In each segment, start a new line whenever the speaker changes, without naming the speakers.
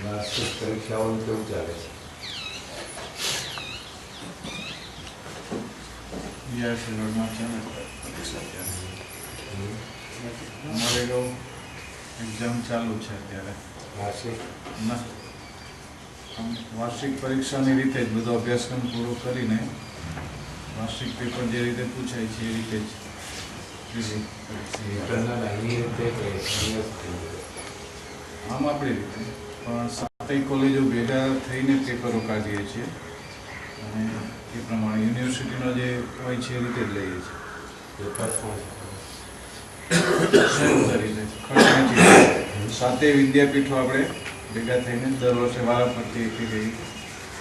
વાર્ષિક પરીક્ષાઓ કેવું ચાલે છે?
અમારે તો એક્ઝામ ચાલુ છે અત્યારે. વાર્ષિક પરીક્ષાની રીતે જ બધો અભ્યાસક્રમ પૂરો કરીને વાર્ષિક પેપર જે રીતે પૂછાય છે એ રીતે જ આમ આપણી રીતે પણ સાતેય કોલેજો ભેગા થઈને પેપરો કાઢીએ છીએ અને એ પ્રમાણે યુનિવર્સિટીનો જે હોય છે એ રીતે જ લઈએ છીએ. સાતેય વિદ્યાપીઠો આપણે ભેગા થઈને દર વર્ષે વારાફરતી એક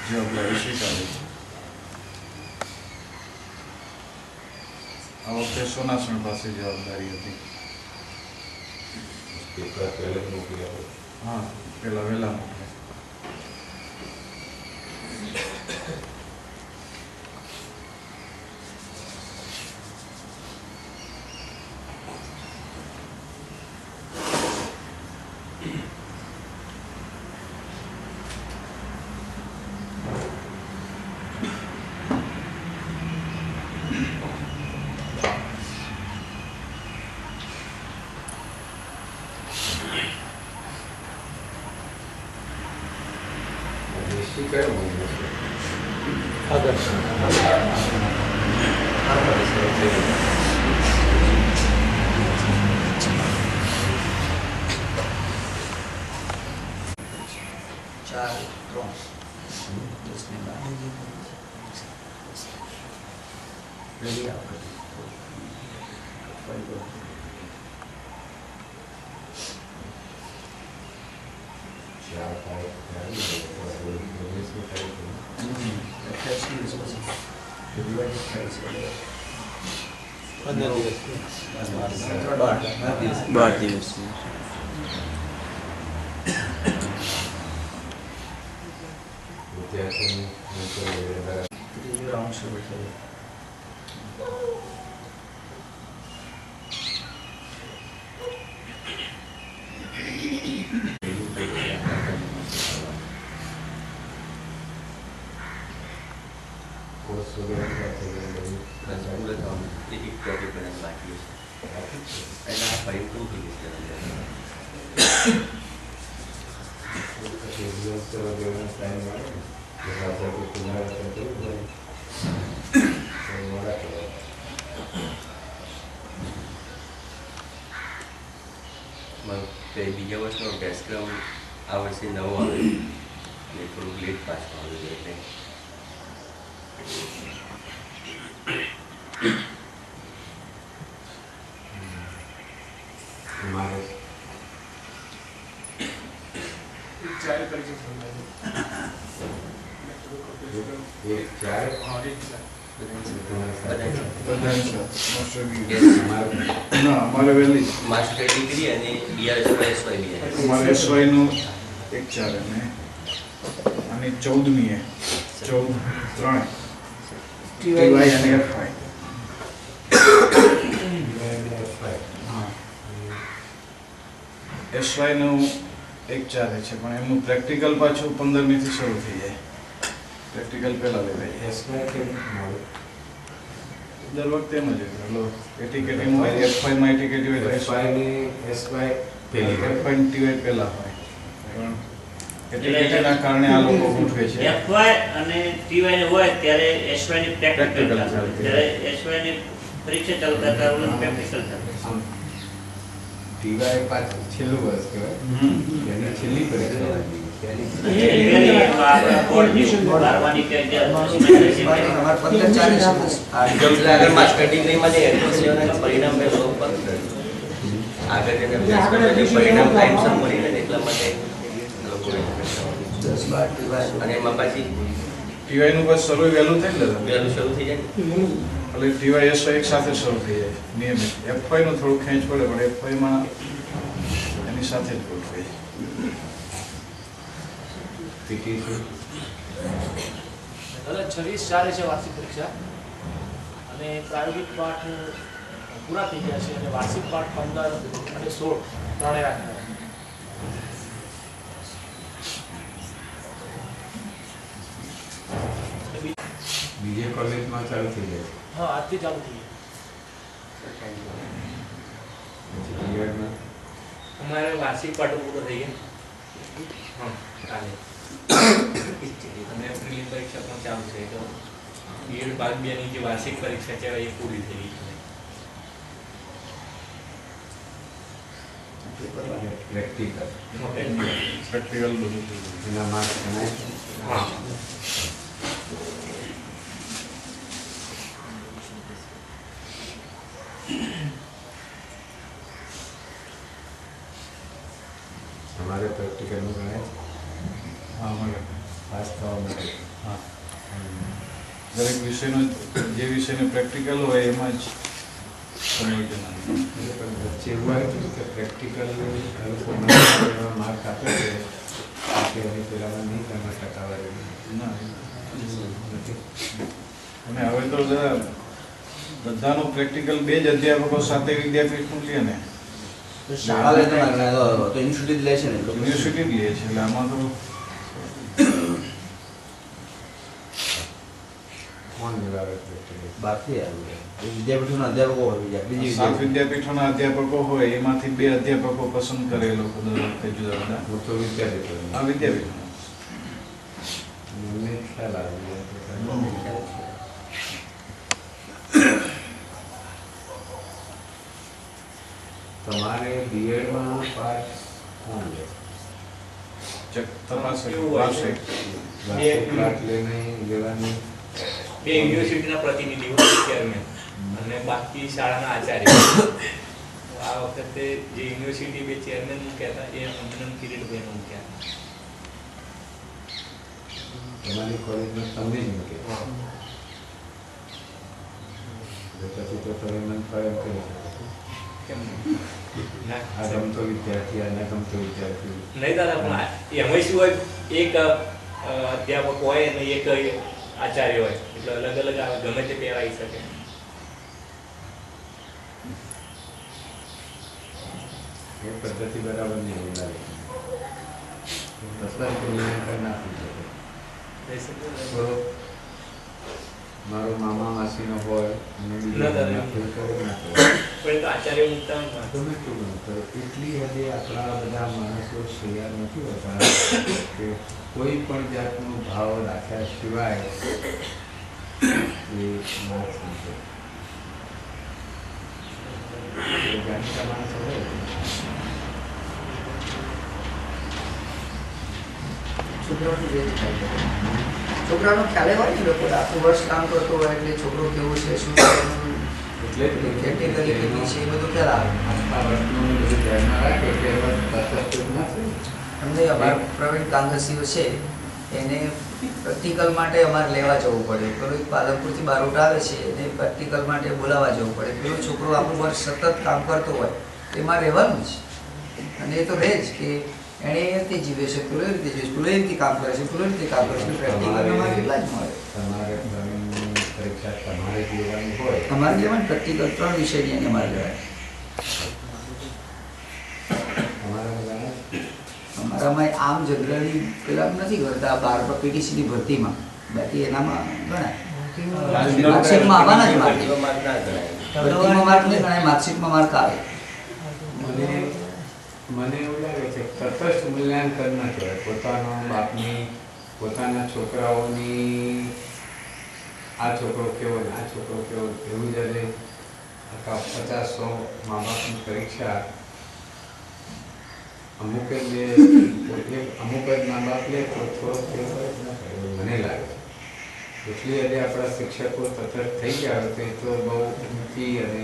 જવાબદારી સ્વીકારે છે. આ વખતે સોનાસણ પાસે જવાબદારી હતી. હા, પેલા વહેલા મોકલે.
કયો મહિનો છે?
ઓગસ્ટ. 12 દિવસ. ત્રીજો રાઉન્ડ શરૂ થયો.
બીજા વર્ષનો અભ્યાસક્રમ આ વર્ષે નવો આવે અને થોડુંક લેટ પાછું આવ્યું એટલે
અમારે વહેલી
માસ્ટર ડિગ્રી અને બીઆરએસવાય
અમારે એસવાયનું એક ચાલે ને અને 14મી 3 ટીવાય અને એફવાય. એસવાયનું એક ચાલે છે પણ એમનું પ્રેક્ટિકલ પાછું 15મીથી શરૂ થઈ જાય. પ્રેક્ટિકલ પહેલાં લેવાય. દર વખતે એમ જ હોય. એટીકેટીમાં હોય, એફવાયમાં એટીકેટી હોય તો
એસવાય
ટીવાય પહેલાં હોય. પણ એટીકેટીના કારણે આ લોકો ગોઠવે છે.
એફવાય અને ટીવાય હોય ત્યારે એસવાય ની પ્રેક્ટિકલ ચાલે. ત્યારે એસવાય ની પરીક્ષા ચાલુ થતા ઓલું પ્રેક્ટિકલ ચાલે.
ટીવાય પાછું છેલ્લું વર્ષ કહેવાય. એની છેલ્લી પરીક્ષા
માસ્ટર ડિગ્રીમાં જે એડમિશન પરિણામ પરિણામ ટાઈમસર મળી રહે એટલા માટે અને એમાં પાછી
ટીવાયનું બસ શરૂ વહેલું થઈ જાય.
વહેલું શરૂ થઈ જાય
એટલે ટીવાય એસવાય એક સાથે શરૂ થઈ જાય નિયમિત. એફવાયનું થોડું ખેંચ પડે પણ એફવાયમાં એની સાથે જ ગોઠવાય.
પીટી
કદાચ 26/4 છે વાર્ષિક પરીક્ષા અને પ્રાયોગિક પાઠ પૂરા થઈ ગયા છે અને વાર્ષિક પાઠ 15 અને 16 ત્રણે રાખેલા છે.
બીજે કોલેજમાં ચાલુ થઈ જાય
હા, આજથી ચાલુ થઈ
પછી બીએડમાં
અમારે વાર્ષિક પાઠો પૂરો થઈ ગયા. હા, કાલે અને પ્રિલિમ પરીક્ષા પણ ચાલુ છે તો બીએડ ભાગ 2 ની જે વાર્ષિક પરીક્ષા છે એ પૂરી થઈ ગઈ છે.
પ્રેક્ટિકલ
પ્રેક્ટિકલ બધું થઈ ગયું.
એના માર્ક્સ ગણાય
હા.
અમારે પ્રેક્ટિકલનું ગણાય
હા, મળે.
પાસ થવા માટે
હા. દરેક વિષયનો જે વિષયનો પ્રેક્ટિકલ હોય એમાં જ સંયોજન આવે.
એટલે પણ વચ્ચે એવું આવ્યું કે પ્રેક્ટિકલ માર્ક આપે છે કે હવે પેલામાં નહીં તમે ટકાવારી
ના
નથી.
અને હવે તો બધાનું પ્રેક્ટિકલ 2 જ અધ્યાપકો સાથે વિદ્યાપીઠનું લે ને
શાળા લે તો યુનિવર્સિટી લે છે ને
યુનિવર્સિટી જ લે છે એટલે આમાં તો
કોણ લેવાવે પ્રેક્ટિકલ
બહારથી આવ્યું વિદ્યાપીઠોના અધ્યાપકો હોય બીજી
7 વિદ્યાપીઠોના અધ્યાપકો હોય એમાંથી 2 અધ્યાપકો પસંદ કરે એ લોકો દર વખતે જુદા જુદા
હું તો વિદ્યાર્થી
આ વિદ્યાપીઠ
મને ખ્યાલ આવે તમારે બીએડમાં પાસ કોણ લે
તપાસ
કેવું હોય છે?
વાર્ષિક
ક્લાસ લઈને લેવાની
2 યુનિવર્સિટીના પ્રતિનિધિઓ ચેરમેન અને બાકી શાળાના આચાર્ય. આ વખતે જે યુનિવર્સિટી 2 ચેરમેન મૂક્યા હતા એ અમનમ કિરીટભાઈને મૂક્યા હતા.
તમારી કોલેજમાં તમને જ મૂકે પછી તો તમે મન પર એમ કરી શકો
કેમ
આ ગમતો વિદ્યાર્થી આ ન ગમતો વિદ્યાર્થી
નહીં દાદા, પણ એમાં શું હોય, એક અધ્યાપક હોય અને એક આચાર્ય હોય એટલે અલગ અલગ આવે, ગમે તે પહેરાઈ શકે.
એ પદ્ધતિ બરાબર નહીં એવું લાગે દસરા મૂલ્યાંકન ના થઈ શકે
થઈ શકે ને?
તો મારો મામા માસીનો હોય અને
ના દાદા.
બીજો ના કરે.
પણ એ તો આચાર્ય મૂકતા હોય ને.
તમે કેવું કરો એટલી હદે આપણા બધા માણસો તૈયાર નથી હોતા કે કોઈ પણ જાતનો ભાવ રાખ્યા સિવાય એ માર્ક્સ મૂકે. એ જાણીતા માણસો હોય
છોકરાનો ખ્યાલ હોય ને લોકો આખું વર્ષ કામ કરતો હોય એટલે છોકરો કેવો છે શું કરવાનું,
એટલે જ
કેટેગરી કેવી છે એ બધું ખ્યાલ આવે.
આખા વર્ષનું બધું ધ્યાનમાં રાખે કે હવે તટસ્થ ના થાય.
અમને અમારા પ્રવીણ કાંગસીઓ છે એને પ્રેક્ટિકલ માટે અમારે લેવા જવું પડે. પેલો એક પાલનપુરથી બારોટ આવે છે એને પ્રેક્ટિકલ માટે બોલાવવા જવું પડે. પેલો છોકરો આખું વર્ષ સતત કામ કરતો હોય એમાં રહેવાનું જ અને એ તો રહે જ કે એણે એ રીતે જીવે છે, પેલો એ રીતે જીવે છે, પેલો એ રીતે કામ કરે છે, પેલો એ રીતે કામ કરે છે. પ્રેક્ટિકલ અમારે કેટલા જ મળે.
તમારે પરીક્ષા તમારે જ લેવાની હોય
અમારે લેવાનું પ્રેક્ટિકલ 3 વિષયની એને અમારે લેવાય.
તમારા બધા
અમારામાં આમ જનરલી પેલા નથી કરતા 12 પીટીસીની ભરતીમાં, બાકી એનામાં ગણાય. માર્કશીટમાં આવવાના જ માર્ક. ભરતીમાં માર્ક નહીં ગણાય, માર્કશીટમાં માર્ક આવે.
મને એવું લાગે છે તટસ્થ મૂલ્યાંકન ના કહેવાય. પોતાનો બાપની પોતાના છોકરાઓની આ છોકરો કેવો ને આ છોકરો કેવો એવું જ્યારે આખા 50-100 મા બાપની પરીક્ષા અમુક જ અમુક જ મા બાપ લે તો થોડોક ફેરફાર ના કરે એવું મને લાગે છે. એટલી હદે આપણા શિક્ષકો સતત થઈ ગયા હોય તો એ તો બહુ ઊંચી અને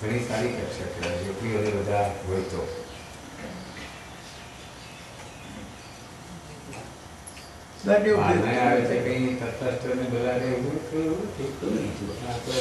ઘણી સારી કક્ષા કહેવાય. એટલી હદે બધા હોય તો આવે છે કંઈ તટસ્થ અને બધા એવું ઠીક તો નહીં. આ તો